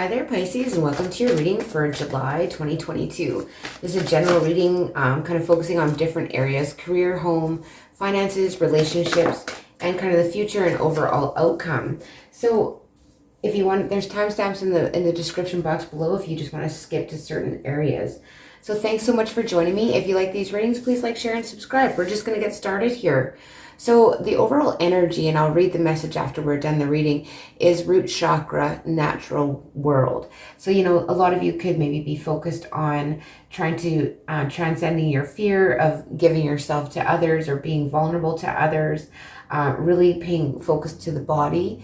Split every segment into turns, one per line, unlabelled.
Hi there, Pisces, and welcome to your reading for July 2022. This is a general reading, kind of focusing on different areas: career, home, finances, relationships, and kind of the future and overall outcome. So if you want, there's timestamps in the description box below if you just want to skip to certain areas. So thanks so much for joining me. If you like these readings, please like, share, and subscribe. We're just going to get started here. So the overall energy, and I'll read the message after we're done the reading, is root chakra, natural world. So, you know, a lot of you could maybe be focused on trying to transcending your fear of giving yourself to others or being vulnerable to others, really paying focus to the body.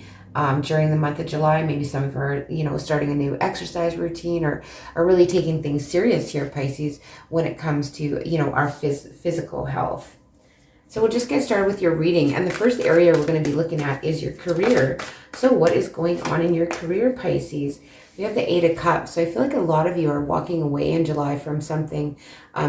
During the month of July, maybe some of are, you know, starting a new exercise routine or really taking things serious here, Pisces, when it comes to, you know, our physical health. So we'll just get started with your reading. And the first area we're going to be looking at is your career. So what is going on in your career, Pisces? We have the Eight of Cups. So I feel like a lot of you are walking away in July from something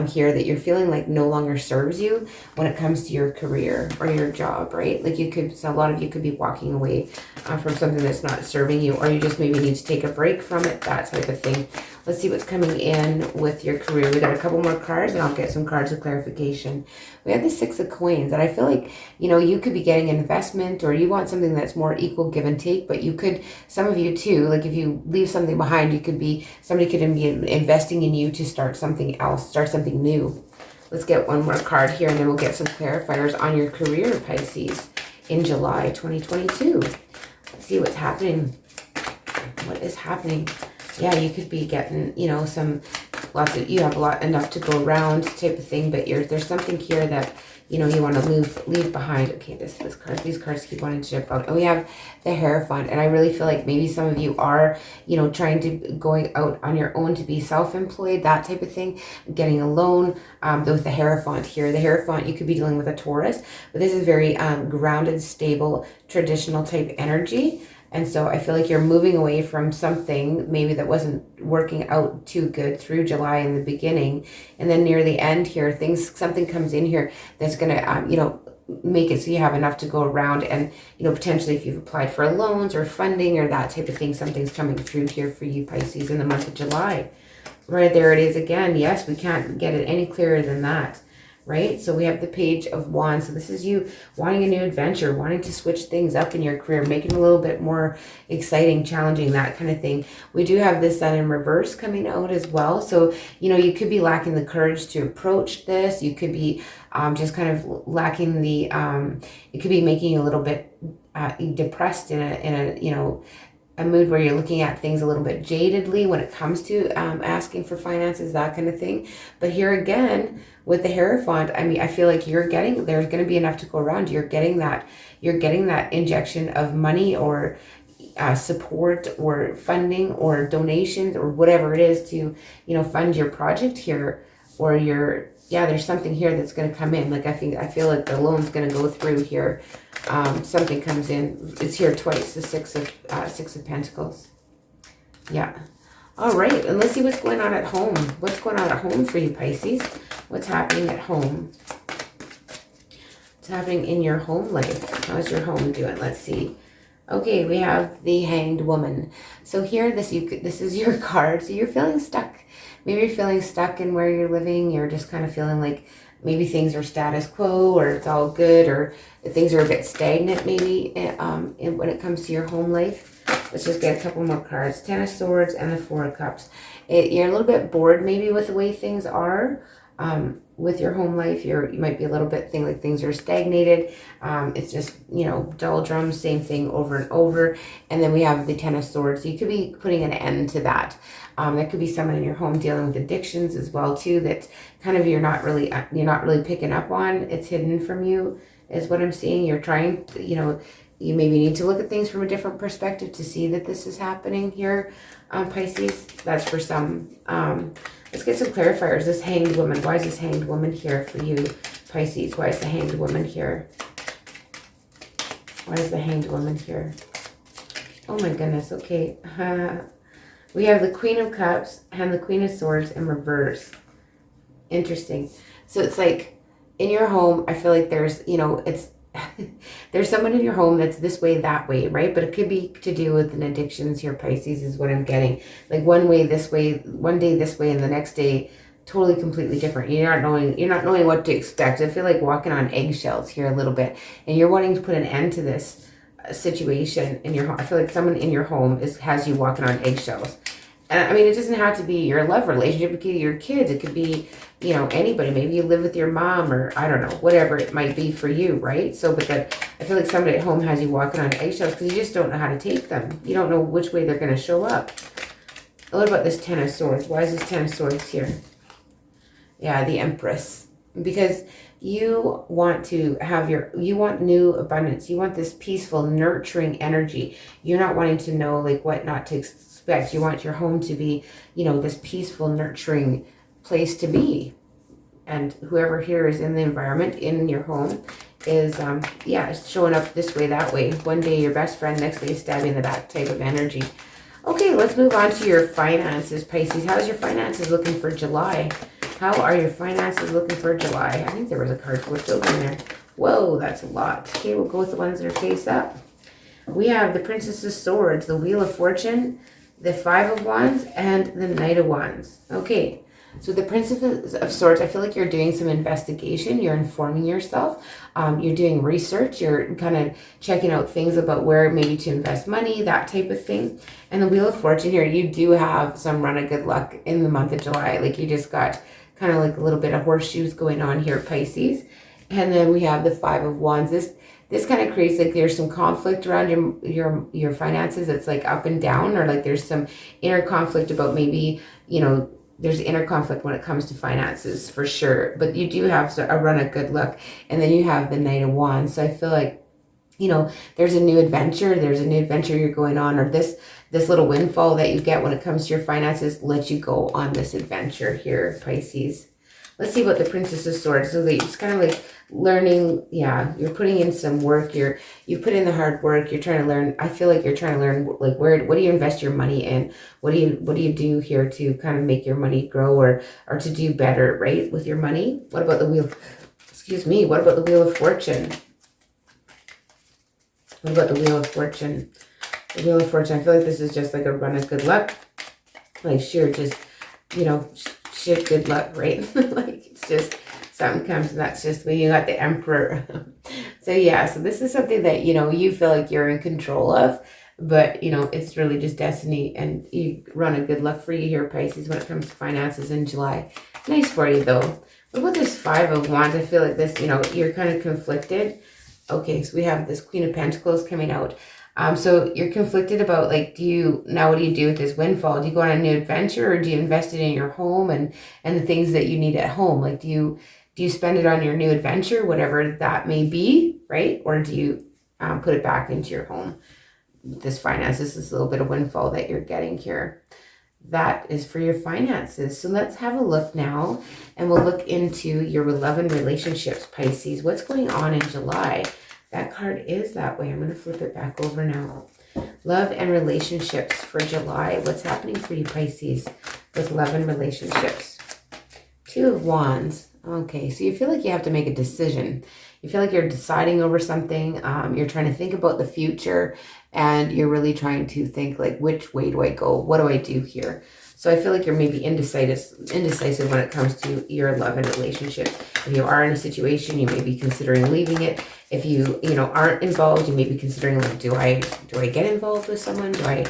here that you're feeling like no longer serves you when it comes to your career or your job, right? Like you could, so a lot of you could be walking away from something that's not serving you, or you just maybe need to take a break from it, that type of thing. Let's see what's coming in with your career. We got a couple more cards, and I'll get some cards of clarification. We have the Six of Coins, and I feel like, you know, you could be getting an investment, or you want something that's more equal give and take, but you could, some of you too, like if you leave something behind, you could be, somebody could be investing in you to start something else, start something new. Let's get one more card here, and then we'll get some clarifiers on your career, Pisces, in July 2022. Let's see what's happening. What is happening? Yeah, you could be getting, you know, you have enough to go around type of thing, but there's something here that, you know, you want to leave behind. Okay, these cards keep wanting to jump out. And we have the Hierophant, and I really feel like maybe some of you are, you know, trying to going out on your own to be self-employed, that type of thing, getting a loan. With the Hierophant here, the Hierophant, you could be dealing with a Taurus, but this is very grounded, stable, traditional type energy. And so I feel like you're moving away from something maybe that wasn't working out too good through July in the beginning. And then near the end here, something comes in here that's going to, you know, make it so you have enough to go around. And, you know, potentially if you've applied for loans or funding or that type of thing, something's coming through here for you, Pisces, in the month of July. Right there it is again. Yes, we can't get it any clearer than that. Right? So we have the Page of Wands. So this is you wanting a new adventure, wanting to switch things up in your career, making it a little bit more exciting, challenging, that kind of thing. We do have the Sun in reverse coming out as well. So, you know, you could be lacking the courage to approach this. You could be just kind of lacking the, it could be making you a little bit depressed in a, you know, a mood where you're looking at things a little bit jadedly when it comes to asking for finances, that kind of thing. But here again, with the Hierophant, I mean, I feel like there's going to be enough to go around. You're getting that injection of money or support or funding or donations or whatever it is to, you know, fund your project here, or there's something here that's going to come in. Like I feel like the loan's going to go through here. Something comes in. It's here twice, the Six of Pentacles. Yeah. All right, and let's see what's going on at home. What's going on at home for you, Pisces? What's happening at home? What's happening in your home life? How's your home doing? Let's see. Okay, we have the Hanged Woman. So here, this is your card. So you're feeling stuck. Maybe you're feeling stuck in where you're living. You're just kind of feeling like maybe things are status quo, or it's all good, or things are a bit stagnant maybe when it comes to your home life. Let's just get a couple more cards. Ten of Swords and the Four of Cups. You're a little bit bored maybe with the way things are with your home life. You might be a little bit like things are stagnated. It's just, you know, doldrums, same thing over and over. And then we have the Ten of Swords. So you could be putting an end to that. There could be someone in your home dealing with addictions as well too, that kind of you're not really picking up on. It's hidden from you is what I'm seeing. You're trying to, you know, you maybe need to look at things from a different perspective to see that this is happening here, Pisces. That's for some. Let's get some clarifiers. This Hanged Woman. Why is this Hanged Woman here for you, Pisces? Why is the Hanged Woman here? Why is the Hanged Woman here? Oh my goodness. Okay. We have the Queen of Cups and the Queen of Swords in reverse. Interesting. So it's like in your home, I feel like there's, you know, there's someone in your home that's this way, that way, right? But it could be to do with an addictions here, Pisces, is what I'm getting. Like one way this way, one day this way, and the next day totally completely different. You're not knowing what to expect. I feel like walking on eggshells here a little bit, and you're wanting to put an end to this situation in your home. I feel like someone in your home has you walking on eggshells. And I mean, it doesn't have to be your love relationship. It could be your kids. It could be, anybody. Maybe you live with your mom, or I don't know, whatever it might be for you, right? So, but that I feel like somebody at home has you walking on eggshells because you just don't know how to take them. You don't know which way they're going to show up. What about this Ten of Swords? Why is this Ten of Swords here? Yeah, the Empress. Because you want new abundance. You want this peaceful, nurturing energy. You're not wanting to know like what not to expect. You want your home to be, this peaceful, nurturing place to be. And whoever here is in the environment in your home is, showing up this way, that way. One day your best friend, next day stab you in the back type of energy. Okay, let's move on to your finances, Pisces. How's your finances looking for July? How are your finances looking for July? I think there was a card flipped over in there. Whoa, that's a lot. Okay, we'll go with the ones that are face up. We have the Princess of Swords, the Wheel of Fortune, the Five of Wands, and the Knight of Wands. Okay, so the Princess of Swords, I feel like you're doing some investigation. You're informing yourself. You're doing research. You're kind of checking out things about where maybe to invest money, that type of thing. And the Wheel of Fortune here, you do have some run of good luck in the month of July. Like you just got kind of like a little bit of horseshoes going on here, Pisces. And then we have the Five of Wands. This kind of creates like there's some conflict around your finances. It's like up and down, or like there's some inner conflict about maybe, there's inner conflict when it comes to finances for sure. But you do have a run of good luck. And then you have the Knight of Wands. So I feel like, there's a new adventure. There's a new adventure you're going on, or this little windfall that you get when it comes to your finances lets you go on this adventure here, Pisces. Let's see about the Princess of Swords. So it's kind of like learning. Yeah, you're putting in some work. You put in the hard work. You're trying to learn. I feel like you're trying to learn like what do you invest your money in? What do you do here to kind of make your money grow or to do better, right, with your money? What about the wheel? Excuse me. What about the Wheel of Fortune? What about the Wheel of Fortune? The Wheel of Fortune, I feel like this is just like a run of good luck. Like sheer just, shit good luck, right? Like it's just something comes and that's just when you got the Emperor. So yeah, so this is something that, you feel like you're in control of. But, it's really just destiny, and you run a good luck for you here, Pisces, when it comes to finances in July. Nice for you, though. What about this Five of Wands? I feel like this, you're kind of conflicted. Okay, so we have this Queen of Pentacles coming out. So you're conflicted about, like, what do you do with this windfall? Do you go on a new adventure, or do you invest it in your home and the things that you need at home? Like, do you spend it on your new adventure, whatever that may be, right? Or do you put it back into your home? This finances, this little bit of windfall that you're getting here. That is for your finances. So let's have a look now, and we'll look into your love and relationships, Pisces. What's going on in July? That card is that way. I'm going to flip it back over now. Love and relationships for July. What's happening for you, Pisces, with love and relationships? Two of Wands. Okay, so you feel like you have to make a decision. You feel like you're deciding over something. You're trying to think about the future, and you're really trying to think like, which way do I go? What do I do here? So I feel like you're maybe indecisive when it comes to your love and relationship. If you are in a situation, you may be considering leaving it. If you, aren't involved, you may be considering, like, do I get involved with someone? Do I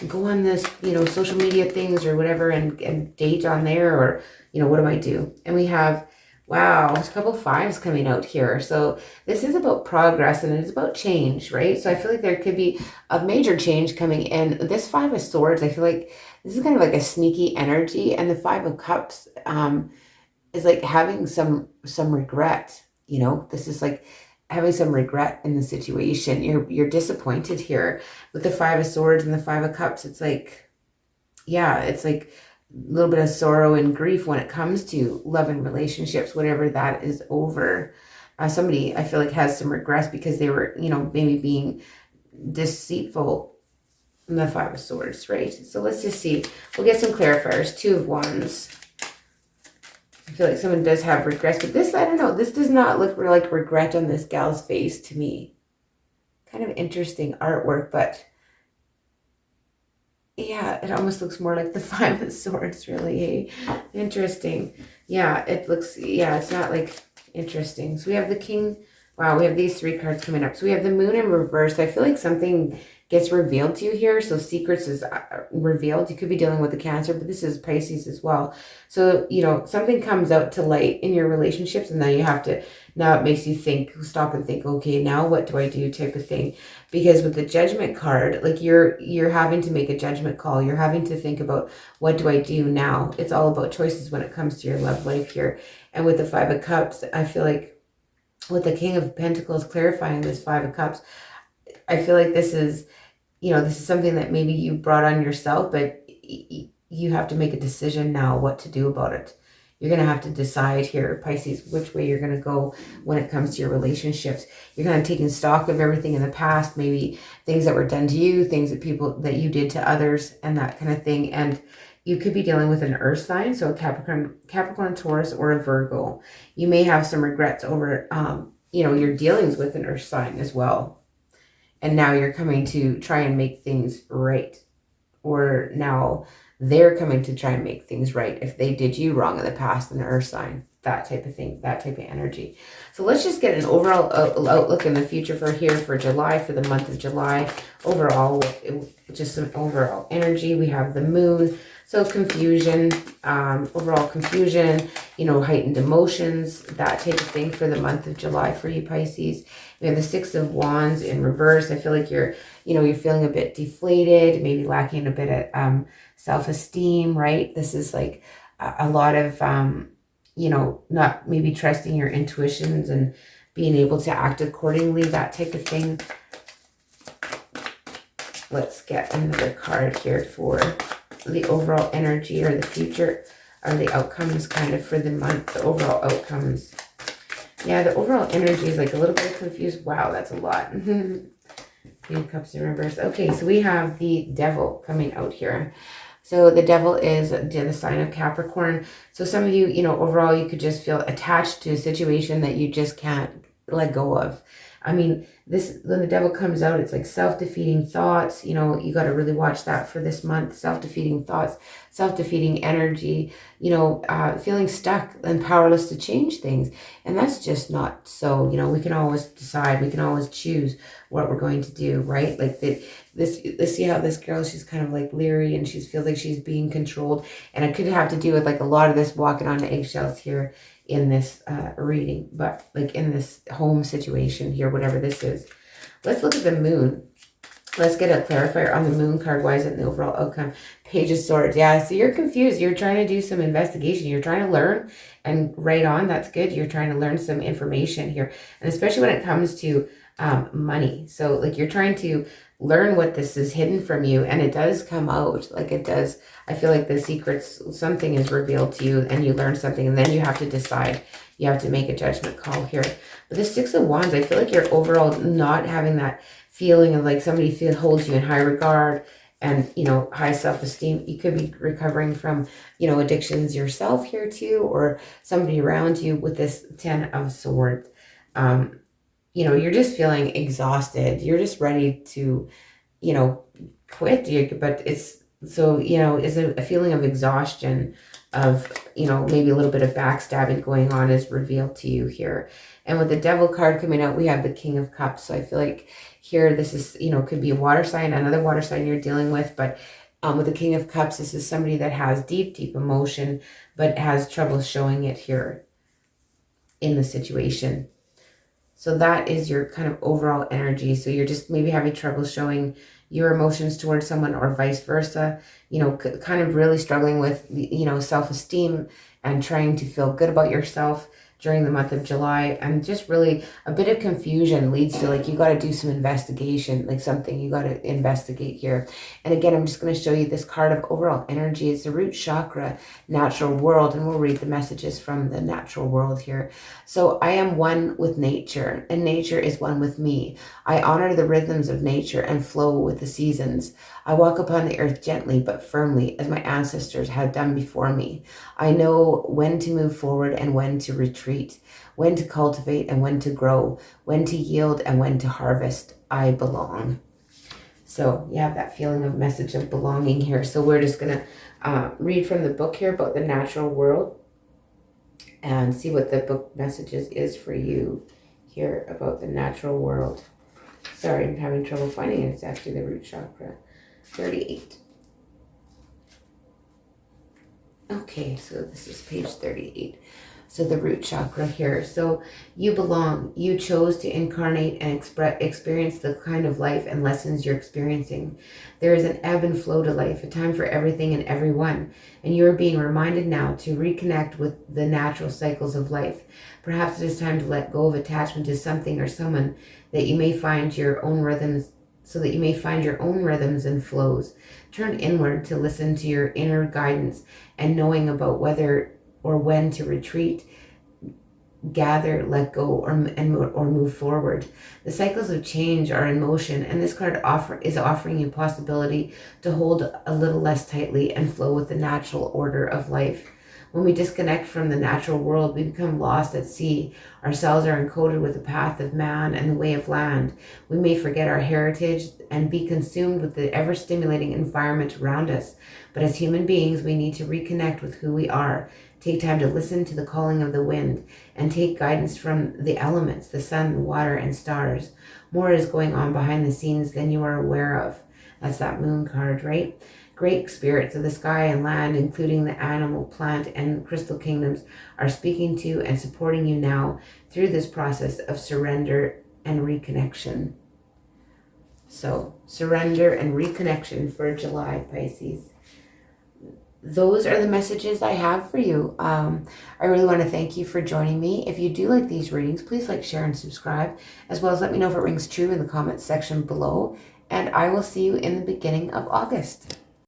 go on this, social media things or whatever and date on there? Or, what do I do? And we have, wow, there's a couple fives coming out here. So this is about progress, and it's about change, right? So I feel like there could be a major change coming in. This Five of Swords, I feel like this is kind of like a sneaky energy. And the Five of Cups is like having some regret. This is like having some regret in the situation. You're disappointed here with the Five of Swords and the Five of Cups. It's like, yeah, it's like a little bit of sorrow and grief when it comes to love and relationships, whatever that is over. Somebody, I feel like, has some regrets because they were, maybe being deceitful in the Five of Swords, right? So let's just see. We'll get some clarifiers. Two of Wands. I feel like someone does have regrets, but this, I don't know, this does not look like regret on this gal's face to me. Kind of interesting artwork, but yeah, it almost looks more like the Five of Swords, really. Hey? Interesting. Yeah, it looks, yeah, it's not like interesting. So we have the King. Wow, we have these 3 cards coming up. So we have the Moon in reverse. I feel like something gets revealed to you here. So secrets is revealed. You could be dealing with the Cancer, but this is Pisces as well. So, you know, something comes out to light in your relationships, and then you have to, now it makes you think, stop and think, okay, now what do I do type of thing. Because with the Judgment card, like you're having to make a judgment call. You're having to think about, what do I do now? It's all about choices when it comes to your love life here. And with the 5 of Cups, I feel like with the King of Pentacles clarifying this 5 of Cups, I feel like this is, you know, this is something that maybe you brought on yourself, but you have to make a decision now what to do about it. You're going to have to decide here, Pisces, which way you're going to go when it comes to your relationships. You're kind of taking stock of everything in the past, maybe things that were done to you, things that people that you did to others, and that kind of thing. And you could be dealing with an earth sign, so a Capricorn, Taurus, or a Virgo. You may have some regrets over, you know, your dealings with an earth sign as well. And now you're coming to try and make things right. Or now they're coming to try and make things right if they did you wrong in the past, an earth sign, that type of thing, that type of energy. So let's just get an overall outlook in the future for here for July, for the month of July. Overall, just some overall energy. We have the Moon. So confusion, overall confusion, you know, heightened emotions, that type of thing for the month of July for you, Pisces. We have the 6 of Wands in reverse. I feel like you're, you know, you're feeling a bit deflated, maybe lacking a bit of self-esteem, right? This is like a lot of, you know, not maybe trusting your intuitions and being able to act accordingly, that type of thing. Let's get another card here for the overall energy or the future or the outcomes kind of for the month, the overall outcomes. Yeah, the overall energy is like a little bit confused. Wow, that's a lot. Queen of Cups in reverse. Okay, so we have the Devil coming out here. So the Devil is the sign of Capricorn. So some of you, you know, overall, you could just feel attached to a situation that you just can't let go of. I mean, this, when the Devil comes out, it's like self-defeating thoughts. You know, you got to really watch that for this month. Self-defeating thoughts, self-defeating energy, you know, feeling stuck and powerless to change things. And that's just not so. You know, we can always decide, we can always choose what we're going to do, right? Like let's see how this girl, she's kind of like leery and she feels like she's being controlled. And it could have to do with like a lot of this walking on eggshells here in this reading, but like in this home situation here, whatever this is. Let's look at the Moon. Let's get a clarifier on the Moon card. Why is it the overall outcome? Page of Swords. Yeah, so you're confused. You're trying to do some investigation. You're trying to learn, and right on, that's good. You're trying to learn some information here, and especially when it comes to money. So like you're trying to learn what this is hidden from you, and it does come out. Like it does. I feel like the secrets, something is revealed to you and you learn something, and then you have to decide. You have to make a judgment call here. But the 6 of Wands, I feel like you're overall not having that feeling of like somebody holds you in high regard and, you know, high self-esteem. You could be recovering from, you know, addictions yourself here too, or somebody around you with this 10 of Swords. You know, you're just feeling exhausted. You're just ready to, you know, quit. But it's, so, you know, is a feeling of exhaustion, of, you know, maybe a little bit of backstabbing going on is revealed to you here. And with the Devil card coming out, we have the King of Cups. So I feel like here, this is, you know, could be a water sign, another water sign you're dealing with. But with the King of Cups, this is somebody that has deep, deep emotion, but has trouble showing it here in the situation. So that is your kind of overall energy. So you're just maybe having trouble showing your emotions towards someone, or vice versa, you know, kind of really struggling with, you know, self-esteem and trying to feel good about yourself, during the month of July, and just really a bit of confusion leads to like you got to do some investigation, like something you got to investigate here. And again, I'm just going to show you this card of overall energy. It's the root chakra, natural world, and we'll read the messages from the natural world here. So I am one with nature, and nature is one with me. I honor the rhythms of nature and flow with the seasons. I walk upon the earth gently but firmly, as my ancestors have done before me. I know when to move forward and when to retreat, when to cultivate and when to grow, when to yield and when to harvest. I belong. So you have that feeling of message of belonging here. So we're just going to read from the book here about the natural world and see what the book messages is for you here about the natural world. Sorry, I'm having trouble finding it. It's actually the root chakra. 38. Okay, so this is page 38. So the root chakra here. So you belong. You chose to incarnate and experience the kind of life and lessons you're experiencing. There is an ebb and flow to life, a time for everything and everyone. And you are being reminded now to reconnect with the natural cycles of life. Perhaps it is time to let go of attachment to something or someone that you may find your own rhythms, so that you may find your own rhythms and flows. Turn inward to listen to your inner guidance and knowing about whether or when to retreat, gather, let go, or move forward. The cycles of change are in motion, and this card is offering you possibility to hold a little less tightly and flow with the natural order of life. When we disconnect from the natural world, we become lost at sea. Our cells are encoded with the path of man and the way of land. We may forget our heritage and be consumed with the ever-stimulating environment around us. But as human beings, we need to reconnect with who we are. Take time to listen to the calling of the wind and take guidance from the elements, the sun, water, and stars. More is going on behind the scenes than you are aware of. That's that moon card, right? Great spirits of the sky and land, including the animal, plant, and crystal kingdoms, are speaking to and supporting you now through this process of surrender and reconnection. So, surrender and reconnection for July, Pisces. Those are the messages I have for you. I really want to thank you for joining me. If you do like these readings, please like, share, and subscribe, as well as let me know if it rings true in the comments section below. And I will see you in the beginning of August.